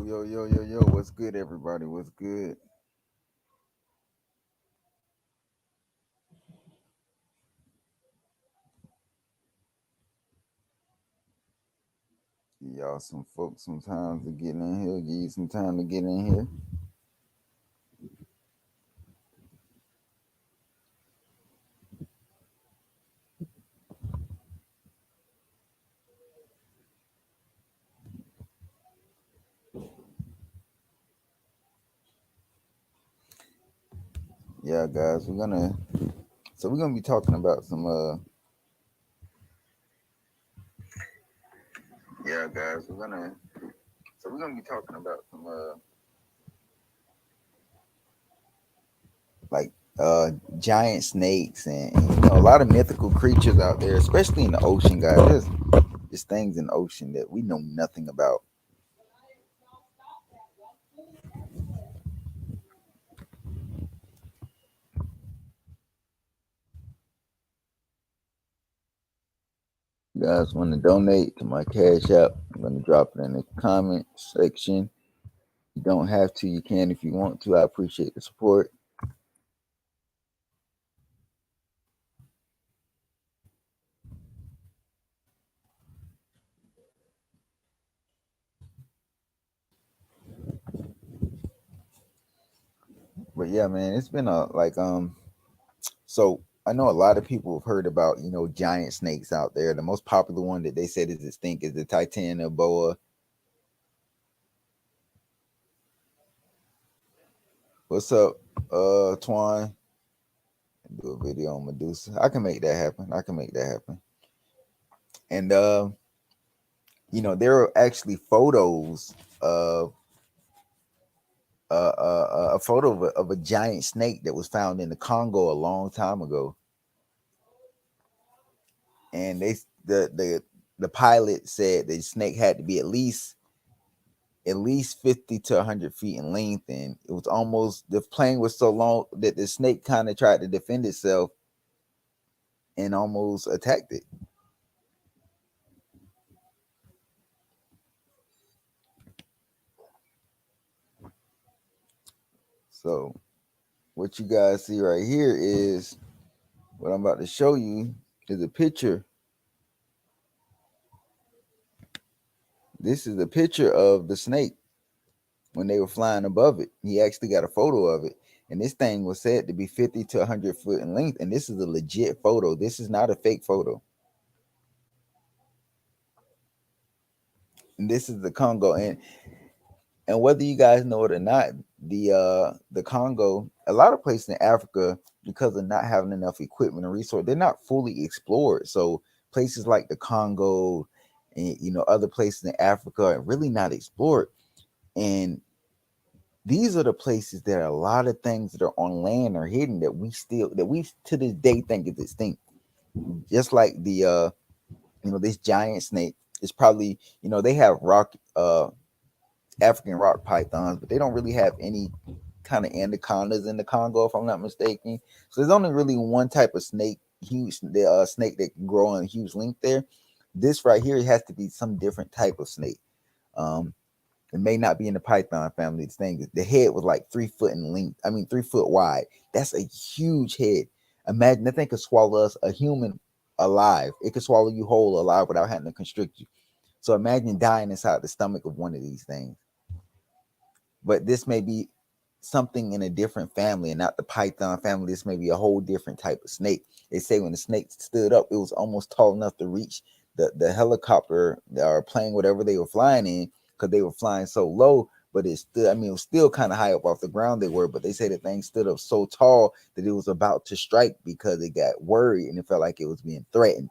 Yo, what's good, everybody? What's good? Give y'all some folks some time to get in here. Give you some time to get in here. Yeah, guys, we're gonna be talking about some yeah, guys, we're gonna be talking about some like giant snakes and a lot of mythical creatures out there, especially in the ocean, guys. There's things in the ocean that we know nothing about. You guys want to donate to my cash app? I'm gonna drop it in the comment section. You don't have to, you can if you want to. I appreciate the support. But yeah, man, it's been a so I know a lot of people have heard about, giant snakes out there. The most popular one that they said is extinct is the Titania boa. What's up, Twine? Do a video on Medusa. I can make that happen. I can make that happen. And there are actually photos of a photo of a giant snake that was found in the Congo a long time ago. And the pilot said the snake had to be at least 50 to 100 feet in length, and it was almost, the plane was so long that the snake kind of tried to defend itself and almost attacked it. So what you guys see right here is what I'm about to show you is a picture. This is a picture of the snake when they were flying above it. He actually got a photo of it. And this thing was said to be 50 to 100 foot in length. And this is a legit photo. This is not a fake photo. And this is the Congo. And whether you guys know it or not, the Congo, a lot of places in Africa, because of not having enough equipment and resource, they're not fully explored. So places like the Congo and other places in Africa are really not explored. And these are the places that a lot of things that are on land are hidden that we to this day think is extinct. Just like this giant snake is probably, they have African rock pythons, but they don't really have any kind of anacondas in the Congo, if I'm not mistaken. So there's only really one type of snake, snake that can grow in huge length there. This right here has to be some different type of snake. Um, it may not be in the python family. The head was like 3 foot in length. I mean, 3 foot wide. That's a huge head. Imagine that thing could swallow us, a human, alive. It could swallow you whole alive without having to constrict you. So imagine dying inside the stomach of one of these things. But this may be something in a different family and not the python family. This may be a whole different type of snake. They say when the snake stood up, it was almost tall enough to reach the helicopter or plane, whatever they were flying in, because they were flying so low. But it stood, I mean, it was still kind of high up off the ground they were, but they say the thing stood up so tall that it was about to strike because it got worried and it felt like it was being threatened.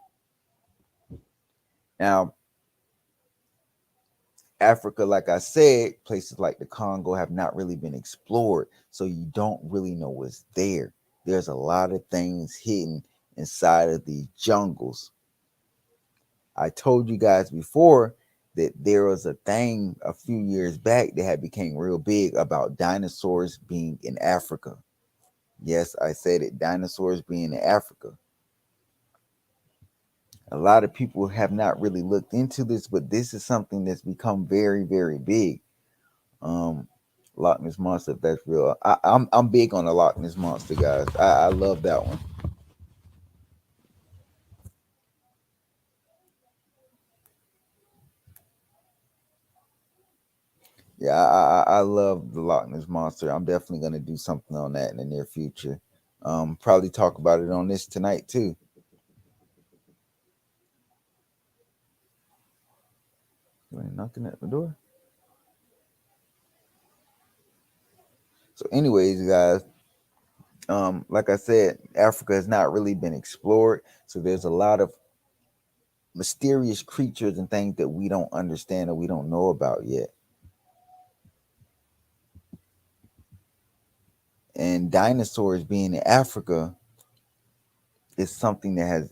Now, Africa, like I said, places like the Congo have not really been explored, so you don't really know what's there. There's a lot of things hidden inside of the jungles. I told you guys before that there was a thing a few years back that had became real big about dinosaurs being in Africa. Yes, I said it, dinosaurs being in Africa. A lot of people have not really looked into this, but this is something that's become very, very big. Um, Loch Ness monster, if that's real. I'm big on the Loch Ness monster, guys. I love that one. Yeah, I love the Loch Ness monster. I'm definitely gonna do something on that in the near future. Probably talk about it on this tonight too. Somebody knocking at the door. So, anyways, guys, like I said, Africa has not really been explored. So there's a lot of mysterious creatures and things that we don't understand or we don't know about yet. And dinosaurs being in Africa is something that has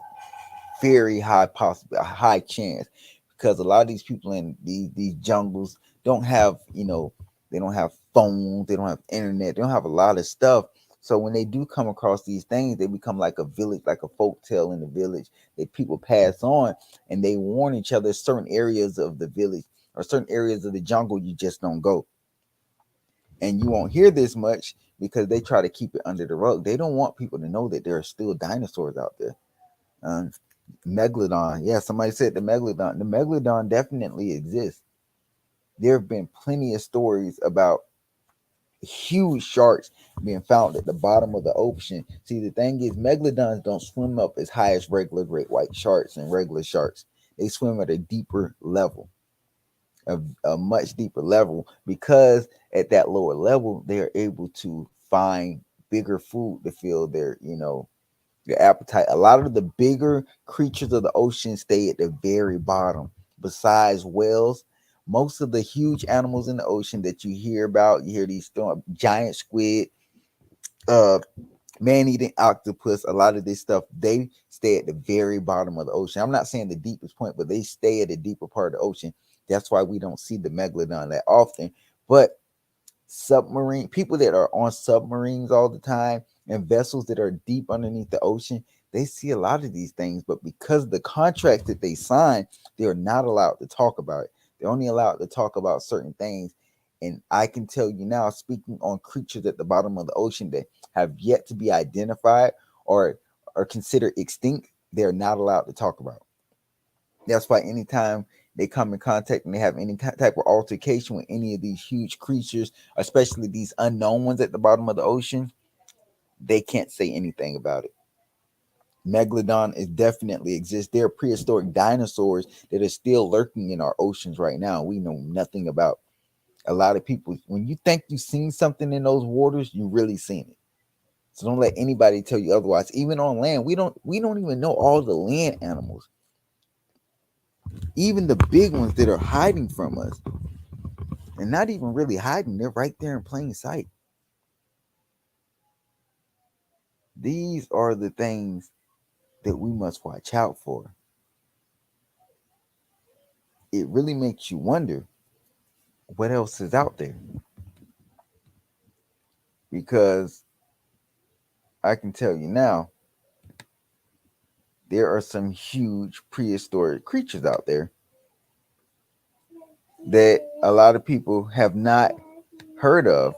very high chance, because a lot of these people in these jungles don't have, they don't have phones, they don't have internet, they don't have a lot of stuff. So when they do come across these things, they become like a village, like a folk tale in the village that people pass on, and they warn each other certain areas of the village or certain areas of the jungle you just don't go. And you won't hear this much because they try to keep it under the rug. They don't want people to know that there are still dinosaurs out there. um, Megalodon. Yeah, somebody said the megalodon. The megalodon definitely exists. There have been plenty of stories about huge sharks being found at the bottom of the ocean. See, the thing is, megalodons don't swim up as high as regular great white sharks and regular sharks. They swim at a deeper level, a much deeper level, because at that lower level, they are able to find bigger food to fill their appetite. A lot of the bigger creatures of the ocean stay at the very bottom. Besides whales, most of the huge animals in the ocean that you hear about, you hear these giant squid, uh, man-eating octopus, a lot of this stuff, they stay at the very bottom of the ocean. I'm not saying the deepest point, but they stay at the deeper part of the ocean. That's why we don't see the megalodon that often. But submarine people that are on submarines all the time and vessels that are deep underneath the ocean, they see a lot of these things, but because of the contracts that they sign, they are not allowed to talk about it. They're only allowed to talk about certain things. And I can tell you now, speaking on creatures at the bottom of the ocean that have yet to be identified or are considered extinct, they're not allowed to talk about. That's why anytime they come in contact and they have any type of altercation with any of these huge creatures, especially these unknown ones at the bottom of the ocean, they can't say anything about it. Megalodon is definitely exists. There are prehistoric dinosaurs that are still lurking in our oceans right now. We know nothing about. A lot of people, when you think you've seen something in those waters, you really seen it. So don't let anybody tell you otherwise. Even on land, we don't even know all the land animals, even the big ones that are hiding from us. And not even really hiding, they're right there in plain sight. These are the things that we must watch out for. It really makes you wonder what else is out there, because I can tell you now, there are some huge prehistoric creatures out there that a lot of people have not heard of.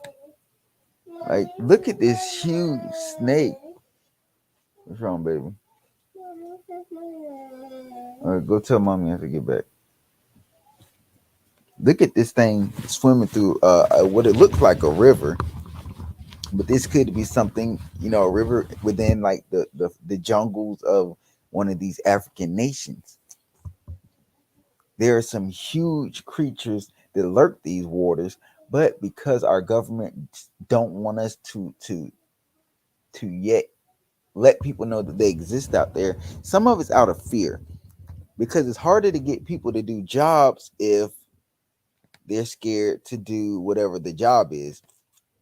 Like, look at this huge snake. What's wrong, baby? All right, go tell mommy I have to get back. Look at this thing swimming through what it looks like a river, but this could be something, a river within like the jungles of one of these African nations. There are some huge creatures that lurk these waters, but because our government don't want us to yet let people know that they exist out there, some of it's out of fear, because it's harder to get people to do jobs if they're scared to do whatever the job is.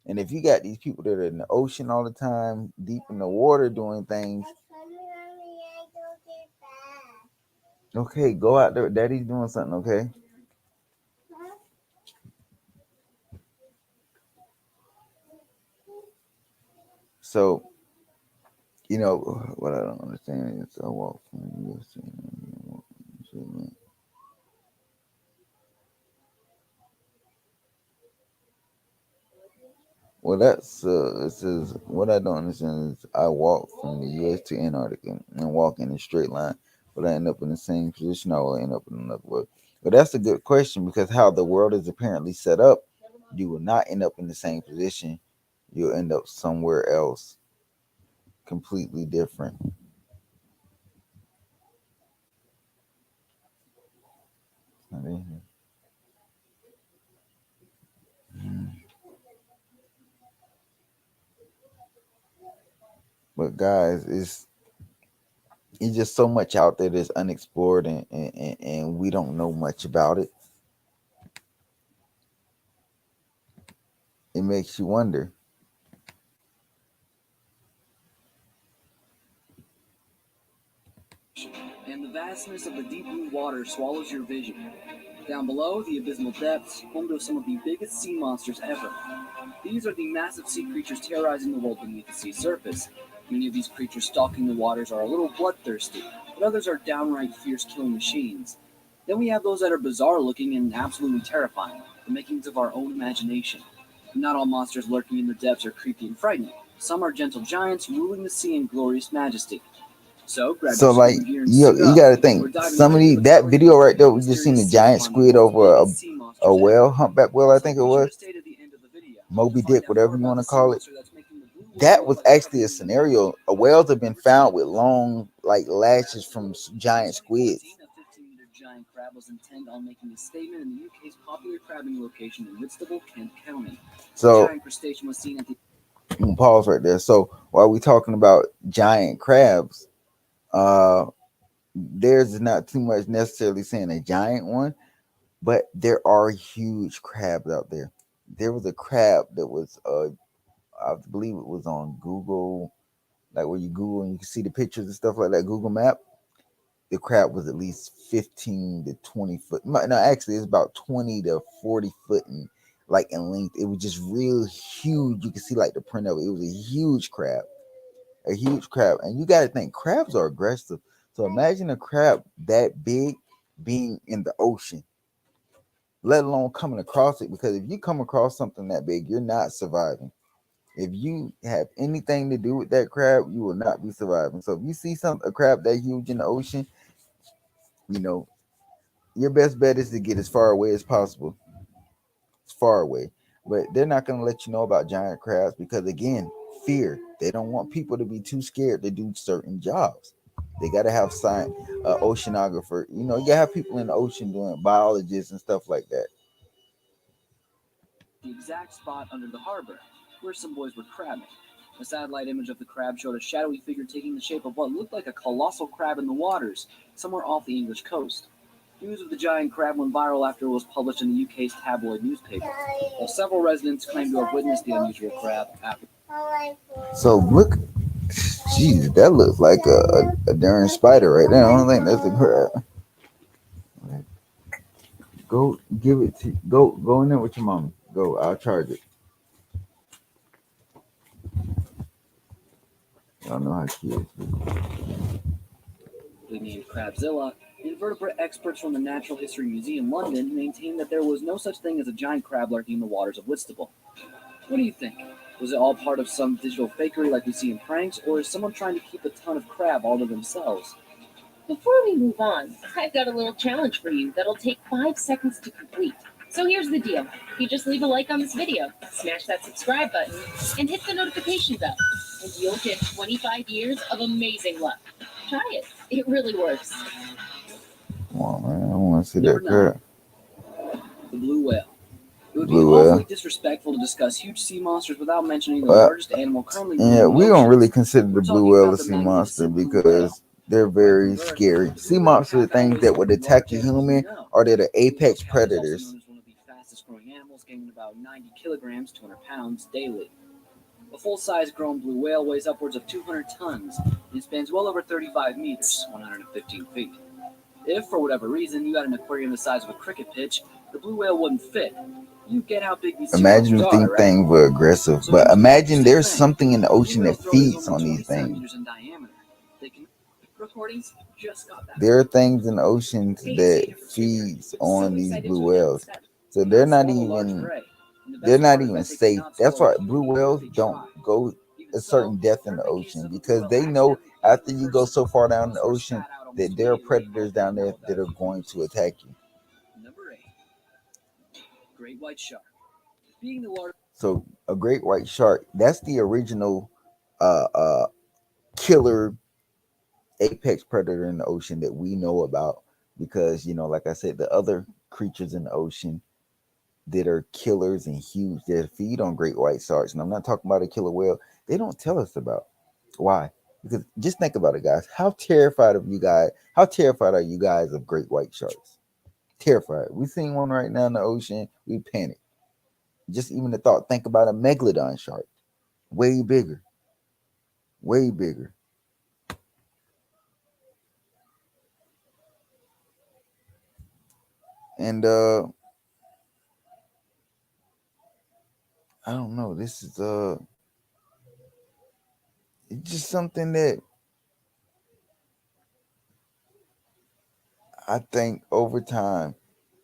And if you got these people that are in the ocean all the time, deep in the water doing things, okay, go out there. Daddy's doing something, okay? So, what I don't understand is I walk from Well, that's it says what I don't understand is I walk from the U.S. to Antarctica and walk in a straight line, but I end up in the same position. I will end up in another world. But that's a good question because how the world is apparently set up, you will not end up in the same position. You'll end up somewhere else, completely different. But guys, it's just so much out there that's unexplored and we don't know much about it. It makes you wonder. And the vastness of the deep blue water swallows your vision. Down below, the abysmal depths, home to some of the biggest sea monsters ever. These are the massive sea creatures terrorizing the world beneath the sea surface. Many of these creatures stalking the waters are a little bloodthirsty, but others are downright fierce killing machines. Then we have those that are bizarre looking and absolutely terrifying, the makings of our own imagination. Not all monsters lurking in the depths are creepy and frightening. Some are gentle giants ruling the sea in glorious majesty. So grab your So like scuba gear and you suit you up. gotta We're think diving some right of into these the that stories video of right there the we just seen mysterious a sea giant upon the squid world's over biggest sea a monsters ever. whale, humpback whale, I So think it be sure was. to stay to the end of the video to Moby find Dick, out whatever more you about want to the sea call it. monster that's making the blue whale That look was like a actually a cartoon in the wild. scenario. Whales have been Number 2. found with long like lashes from In giant squids. 2014, a 15-meter giant crab was intent on making a statement in the UK's popular crabbing location in Whitstable, Kent County. The So giant crustacean was seen at the I'm gonna pause right there. So while we talking about giant crabs, uh, there's not too much necessarily saying a giant one, but there are huge crabs out there. There was a crab that was I believe it was on Google, like where you Google and you can see the pictures and stuff like that, Google Map. The crab was at least 15 to 20 foot. No, actually, it's about 20 to 40 foot in length. It was just real huge. You can see like the print of it. It was a huge crab. And you got to think crabs are aggressive. So imagine a crab that big being in the ocean, let alone coming across it. Because if you come across something that big, you're not surviving. If you have anything to do with that crab, you will not be surviving. So if you see a crab that huge in the ocean, you know your best bet is to get as far away as possible. As far away. But they're not going to let you know about giant crabs because, again, fear. They don't want people to be too scared to do certain jobs. They got to have science, oceanographer. You got to have people in the ocean doing biologists and stuff like that. exact spot under the harbor, where some boys were crabbing. A satellite image of the crab showed a shadowy figure taking the shape of what looked like a colossal crab in the waters, somewhere off the English coast. News of the giant crab went viral after it was published in the UK's tabloid newspaper, while several residents claimed to have witnessed the unusual crab after. So look, jeez, that looks like a darn spider right there. I don't think that's a crab. Go give it to go in there with your mom. Go, I'll charge it. Y'all know how kids do. Named Crabzilla, invertebrate experts from the Natural History Museum London maintained that there was no such thing as a giant crab lurking in the waters of Whitstable. What do you think? Was it all part of some digital fakery like we see in pranks, or is someone trying to keep a ton of crab all to themselves? Before we move on, I've got a little challenge for you that'll take 5 seconds to complete. So here's the deal. You just leave a like on this video, smash that subscribe button, and hit the notification bell, and you'll get 25 years of amazing luck. Try it. It really works. Come on, man. I want to see Number that 9. crab. The blue whale. It would be Blue awfully whale. disrespectful to discuss huge sea monsters without mentioning the Well, largest animal currently yeah, roaming we the don't really oceans. consider the We're blue talking whale a about the sea monster magnificent blue whale. because they're Right very from birth, scary. the Sea blue whale monsters are calf things adults that are would the attack a largest animals we human know. or they're the The blue whale apex calf is also known predators. as one of the fastest growing animals, gaining about 90 kilograms, 200 pounds daily. A full-size grown blue whale weighs upwards of 200 tons and spans well over 35 meters, 115 feet. If, for whatever reason, you had an aquarium the size of a cricket pitch, the blue whale wouldn't fit. You get how big these sea Imagine monsters if are, these right? things were aggressive, So but here's the imagine interesting there's thing. something in the The blue ocean whale that throat is feeds only on 20 these things. centimeters in diameter. They can recordings just got that. There are things in the oceans Hey, it's that Dana from State Park. feeds So on these excited blue to announce whales. that So Do they're not not swallow large even prey. And the They're best not part is even that they safe. cannot That's swallow why people blue even if whales they don't try. go Even a so, certain depth in the every case ocean of a blue because whale they know accidentally killing after a you go person so far down in the most were ocean spat out almost that there are immediately predators while down being there held that as are going to euthanasia. attack you. Number 8. Great white shark. Being the largest So a great white shark, that's the original uh uh killer apex predator in the ocean that we know about because like I said, the other creatures in the ocean that are killers and huge that feed on great white sharks, and I'm not talking about a killer whale, they don't tell us about. Why? Because just think about it, guys. How terrified are you guys of great white sharks? Terrified. We seen one right now in the ocean, we panic. Just even the thought, think about a megalodon shark. Way bigger. Way bigger. And I don't know. This is it's just something that I think over time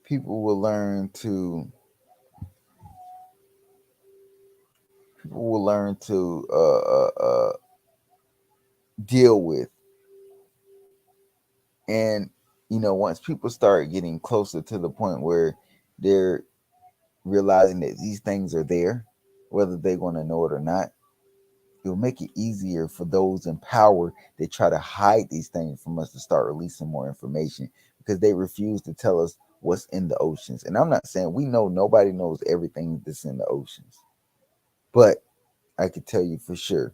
people will learn to deal with. And once people start getting closer to the point where they're realizing that these things are there, whether they're going to know it or not, it'll make it easier for those in power that try to hide these things from us to start releasing more information because they refuse to tell us what's in the oceans. And I'm not saying we know nobody knows everything that's in the oceans, but I can tell you for sure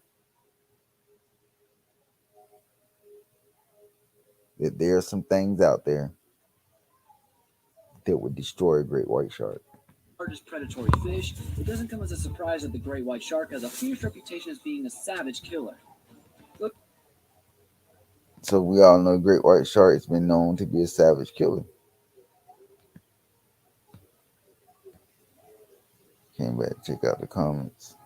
that there are some things out there that would destroy a great white shark. predatory fish, it doesn't come as a surprise that the great white shark has a fierce reputation as being a savage killer. Look, So we all know great white shark has been known to be a savage killer. Came back to check out the comments.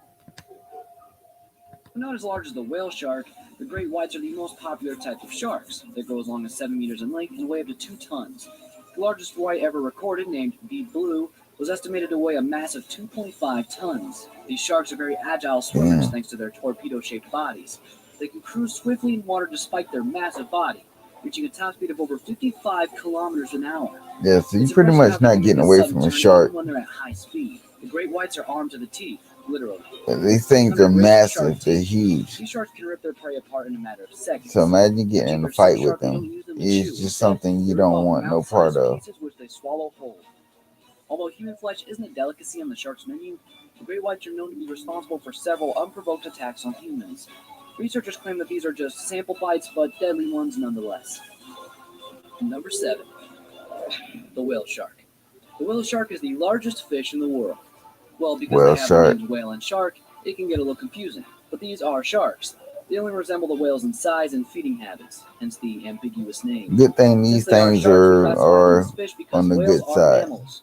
not as large as the whale shark, the great whites are the most popular type of sharks. They grow as long as 7 meters in length and weigh up to 2 tons. The largest white ever recorded, named Deep Blue, was estimated to weigh a massive 2.5 tons. These sharks are very agile swimmers Damn. thanks to their torpedo-shaped bodies. They can cruise swiftly in water despite their massive body, reaching a top speed of over 55 kilometers an hour. Yeah, so you It's pretty impressive how much they not can make getting a away sudden from a turn even shark. when they're at high speed. The great whites are armed to the teeth, literally. These things are Under grizzly shark massive. They're teeth, huge. these sharks can rip their prey apart in a matter of seconds. So imagine getting Actually, in a there's some fight with sharks that don't them. use them to It's chew. just Instead, something you they rip don't off want no part mouth-sized of. pieces which they swallow whole. Although human flesh isn't a delicacy on the shark's menu, the great whites are known to be responsible for several unprovoked attacks on humans. Researchers claim that these are just sample bites, but deadly ones nonetheless. Number 7. The whale shark. The whale shark is the largest fish in the world. Well, because they Whale have the shark. names whale and shark, it can get a little confusing. But these are sharks. They only resemble the whales in size and feeding habits, hence the ambiguous name. Good thing Since these they are things sharks, we classify them are as fish because on the whales good are side. mammals.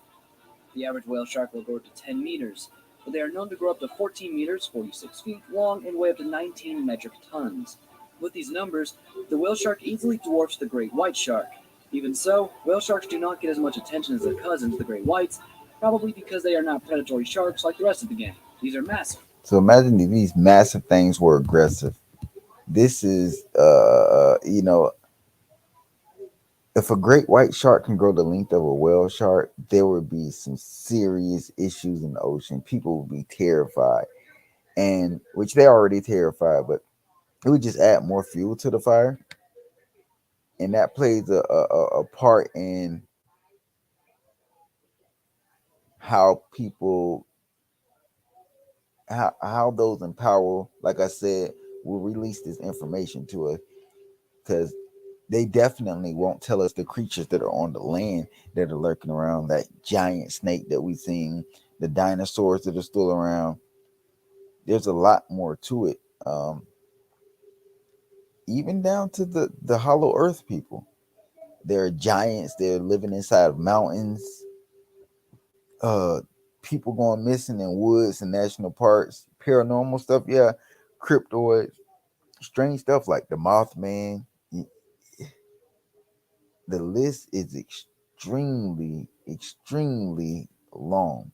The average whale shark will grow to 10 meters, but they are known to grow up to 14 meters, 46 feet long, and weigh up to 19 metric tons. With these numbers, the whale shark easily dwarfs the great white shark. Even so, whale sharks do not get as much attention as their cousins, the great whites, probably because they are not predatory sharks like the rest of the gang. These are massive. So imagine if these massive things were aggressive. This is if a great white shark can grow the length of a whale shark, there would be some serious issues in the ocean. People would be terrified, and which they're already terrified, but it would just add more fuel to the fire, and that plays a part in how people how those in power, like I said, will release this information to us because they definitely won't tell us the creatures that are on the land that are lurking around, that giant snake that we've seen, the dinosaurs that are still around. There's a lot more to it. Even down to the hollow earth people. There are giants, they're living inside of mountains, uh people going missing in woods and national parks, paranormal stuff, yeah, cryptoids, strange stuff like the Mothman. The list is extremely long.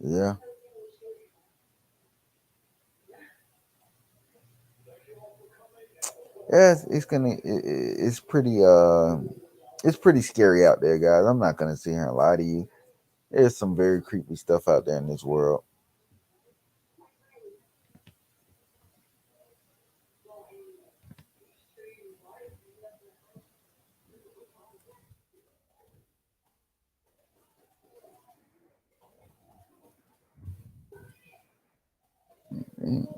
Yeah. Yeah, it's pretty scary out there, guys. I'm not gonna sit here and lie to you. There's some very creepy stuff out there in this world. Mm.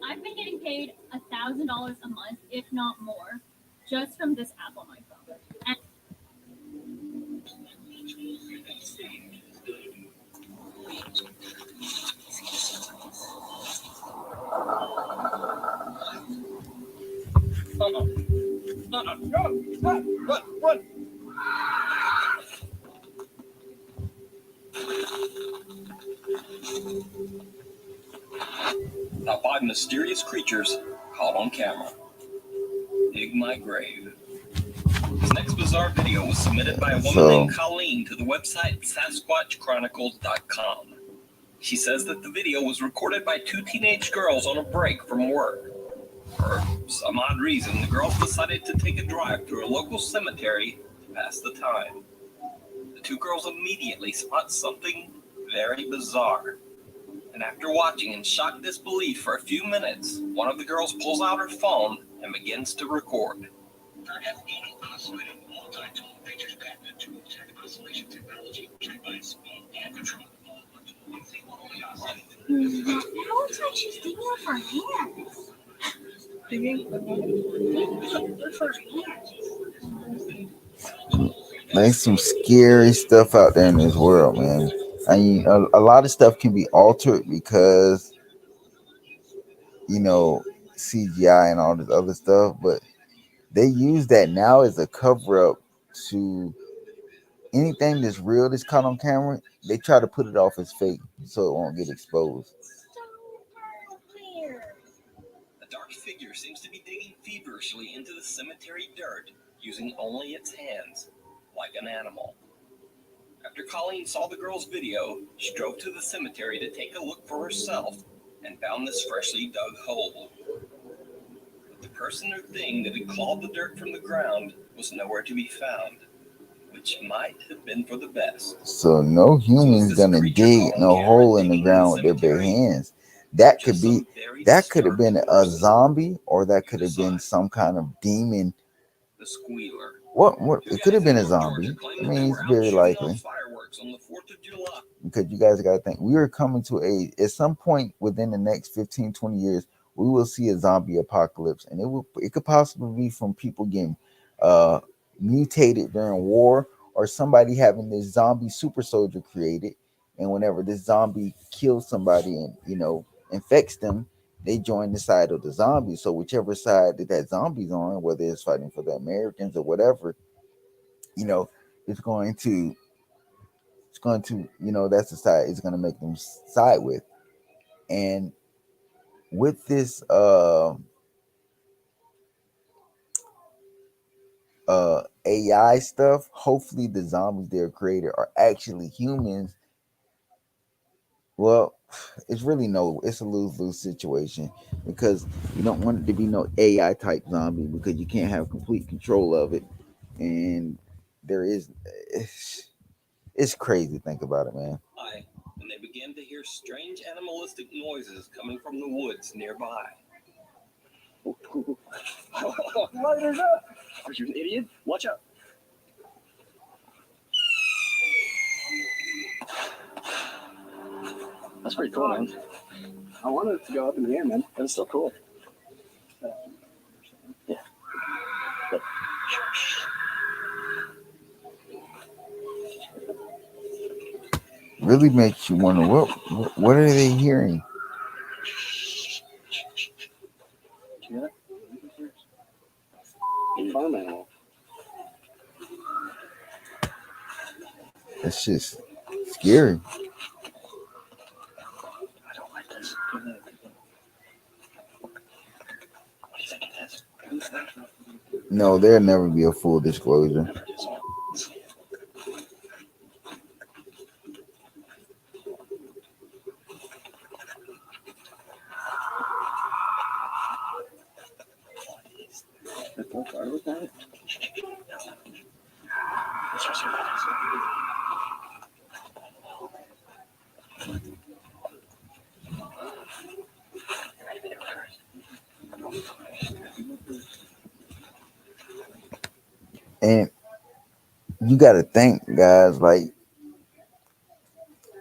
I've been getting paid $1,000 a month, if not more, just from this app on my phone. And Run! Now 5 mysterious creatures caught on camera. Dig my grave. This next bizarre video was submitted by a woman named Colleen to the website SasquatchChronicles.com. She says that the video was recorded by 2 teenage girls on a break from work. For some odd reason, the girls decided to take a drive through a local cemetery to pass the time. The 2 girls immediately spot something very bizarre. And after watching in shocked disbelief for a few minutes, one of the girls pulls out her phone and begins to record. it looks like she's digging with her hands. There's some scary stuff out there in this world, man. I mean, a lot of stuff can be altered because CGI and all this other stuff, but they use that now as a cover up to anything that's real that's caught on camera. They try to put it off as fake so it won't get exposed. A dark figure seems to be digging feverishly into the cemetery dirt using only its hands, like an animal. After Colleen saw the girl's video, she drove to the cemetery to take a look for herself and found this freshly dug hole. But the person or thing that had clawed the dirt from the ground was nowhere to be found, which might have been for the best. So no human's gonna dig no hole in the ground with their bare hands. That could have been a zombie, or that could have been some kind of demon. The squealer. What? It could have been a zombie. I mean, it's very likely. Fireworks on the 4th of July. Because you guys got to think, we are coming to at some point within the next 15, 20 years, we will see a zombie apocalypse, and it could possibly be from people getting mutated during war, or somebody having this zombie super soldier created, and whenever this zombie kills somebody and infects them, they join the side of the zombie. So whichever side that zombie's on, whether it's fighting for the Americans or whatever, it's going to that's the side it's going to make them side with. And with this AI stuff, hopefully the zombies they're created are actually humans. Well, it's a lose-lose situation, because you don't want it to be no AI type zombie, because you can't have complete control of it. And there is it's crazy to think about it, man. And they began to hear strange animalistic noises coming from the woods nearby. Lighters up! Are you an idiot? Watch out! That's pretty cool, man. I wanted it to go up in the air, man. But it's still cool. Yeah. But, really makes you wonder what are they hearing? You hear that? Farm animal. It's just scary. I don't like this. What do you think it is? No, there'll never be a full disclosure. And you got to think, guys, like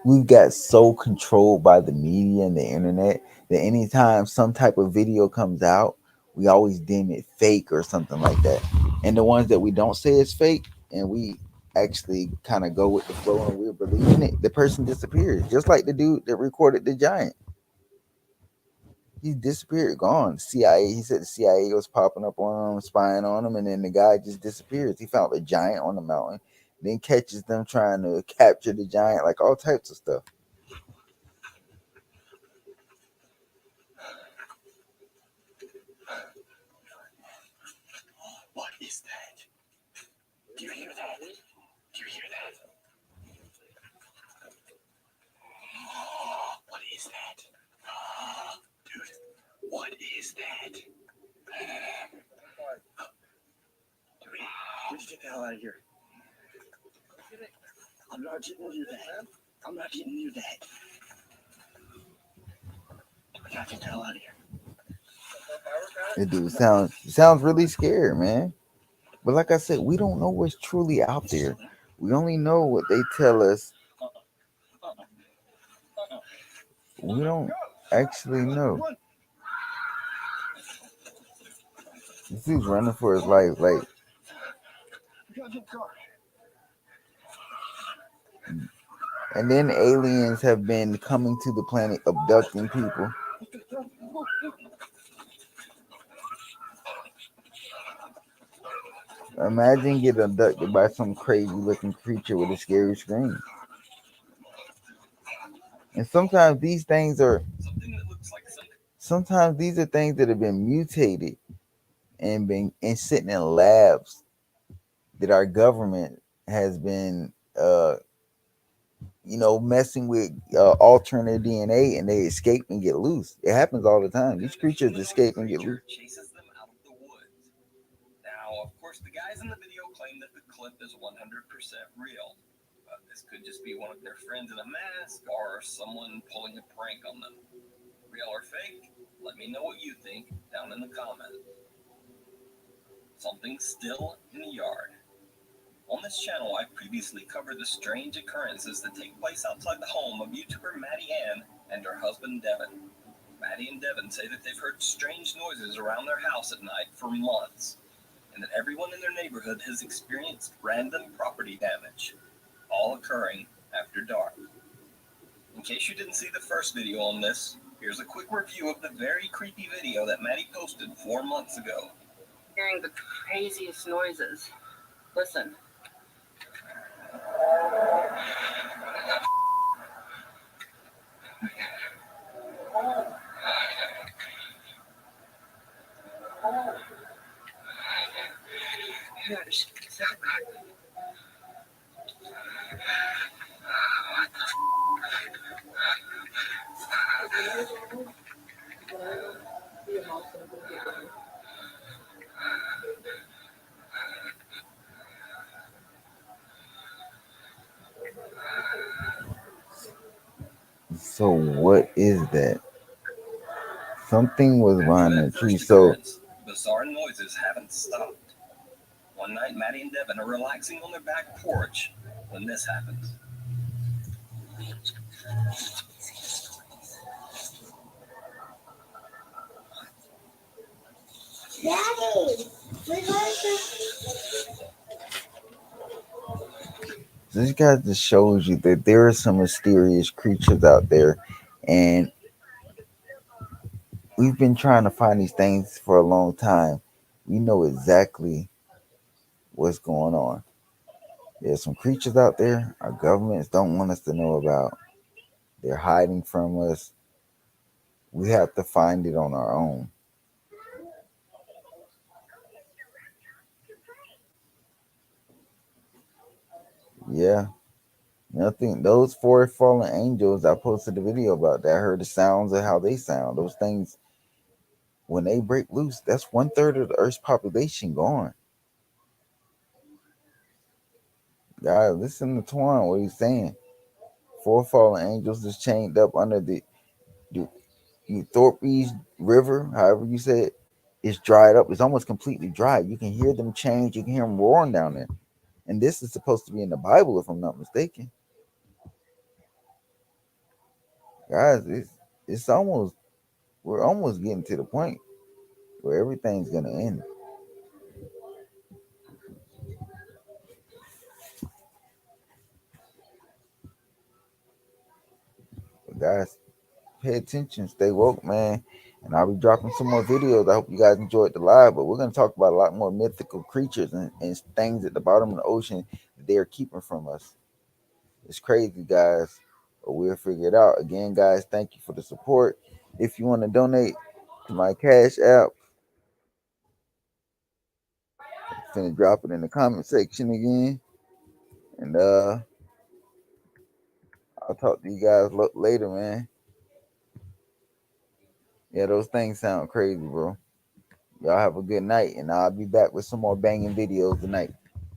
we've got so controlled by the media and the internet that anytime some type of video comes out, we always deem it fake or something like that. And the ones that we don't say is fake and we actually kind of go with the flow and we're believing it, the person disappears. Just like the dude that recorded the giant. He disappeared, gone. CIA, he said the CIA was popping up on him, spying on him, and then the guy just disappears. He found a giant on the mountain, then catches them trying to capture the giant, like all types of stuff. What is that? Do you hear that? Do you hear that? What is that? Dude, what is that? Dude, get the hell out of here. I'm not getting near that. I'm not getting near that. I gotta get the hell out of here. It dude sounds really scared, man. But like I said, we don't know what's truly out there. We only know what they tell us. We don't actually know. This dude's running for his life, like. And then aliens have been coming to the planet, abducting people. Imagine getting abducted by some crazy looking creature with a scary scream. And sometimes these things are things that have been mutated and been and sitting in labs that our government has been messing with alternate DNA, and they escape and get loose. It happens all the time. These creatures escape and get loose. Chases them out of the woods. Now, of course, the guys in the video claim that the clip is 100% real. But this could just be one of their friends in a mask or someone pulling a prank on them. Real or fake? Let me know what you think down in the comments. Something still in the yard. On this channel, I've previously covered the strange occurrences that take place outside the home of YouTuber Maddie Ann and her husband Devin. Maddie and Devin say that they've heard strange noises around their house at night for months, and that everyone in their neighborhood has experienced random property damage, all occurring after dark. In case you didn't see the first video on this, here's a quick review of the very creepy video that Maddie posted 4 months ago. Hearing the craziest noises. Listen. So what is that? Something was behind the tree. So bizarre noises haven't stopped. One night, Maddie and Devin are relaxing on their back porch when this happens. this this guy just shows you that there are some mysterious creatures out there, and we've been trying to find these things for a long time. We know exactly what's going on. There's some creatures out there our governments don't want us to know about. They're hiding from us. We have to find it on our own. Yeah. Nothing. Those four fallen angels, I posted a video about that. I heard the sounds of how they sound. Those things, when they break loose, that's 1/3 of the Earth's population gone. Guys, listen to Twan, what he's saying. Four fallen angels is chained up under the Euphrates River, however you say it. It's dried up. It's almost completely dry. You can hear them change. You can hear them roaring down there. And this is supposed to be in the Bible, if I'm not mistaken. Guys, it's almost we're almost getting to the point where everything's gonna end. But guys, pay attention, stay woke, man. And I'll be dropping some more videos. I hope you guys enjoyed the live. But we're gonna talk about a lot more mythical creatures and things at the bottom of the ocean that they are keeping from us. It's crazy, guys. But we'll figure it out. Again, guys, thank you for the support. If you want to donate to my Cash App, I'm finna drop it in the comment section again. And I'll talk to you guys later, man. Yeah, those things sound crazy, bro. Y'all have a good night, and I'll be back with some more banging videos tonight.